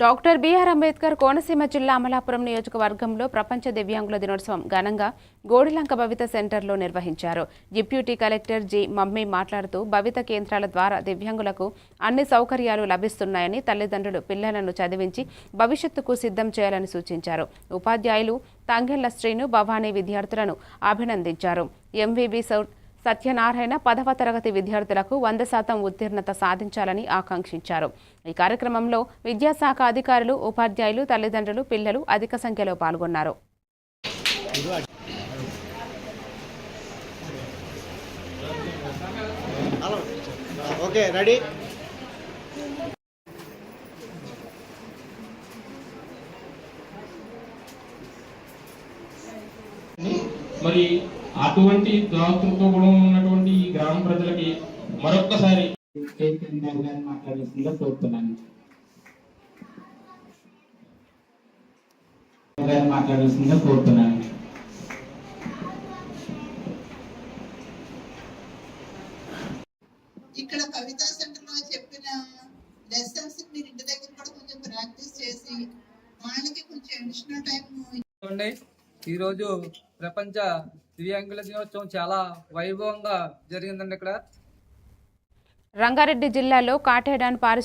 Doctor BR Ambedkar Konaseema జిల్లా అమలాపురం నియోజకవర్గంలో ప్రపంచ దివ్యాంగుల దినోత్సవం ఘనంగా గోడిలంక భవిత సెంటర్లో నిర్వహించారు. డిప్యూటీ కలెక్టర్ జి మమ్మీ మాట్లాడుతూ భవిత కేంద్రాల ద్వారా దివ్యాంగులకు అన్ని సౌకర్యాలు లభిస్తున్నాయని, తల్లిదండ్రులు పిల్లలను చదివించి భవిష్యత్తుకు సిద్ధం చేయాలని సూచించారు. ఉపాధ్యాయులు తంగెళ్ల శ్రీను, భవానీ విద్యార్థులను అభినందించారు. ఎంవీబీ సత్యనారాయణ 10వ తరగతి విద్యార్థులకు 100% ఉత్తీర్ణత సాధించాలని ఆకాంక్షించారు. ఈ కార్యక్రమంలో విద్యాశాఖ అధికారులు, ఉపాధ్యాయులు, తల్లిదండ్రులు, పిల్లలు అధిక సంఖ్యలో పాల్గొన్నారు. మరి అటువంటి దాతృత్వం కూడా ఉన్నటువంటి ఈ గ్రామ ప్రజలకి మరొక్కసారి మాట్లాడాల్సిందిగా కోరుతున్నాను. ఇక్కడ కవితా సెంటర్ లో చెప్పిన లెసన్స్ మీరు ఇంటి దగ్గర కూడా కొంచెం ప్రాక్టీస్ చేసి వాళ్ళకి కొంచెం అడిషనల్ టైం. ఈరోజు ప్రపంచ దివ్యాంగుల దినోత్సవం చాలా వైభవంగా జరిగిందండి. ఇక్కడ రంగారెడ్డి జిల్లాలో కాటేడాన్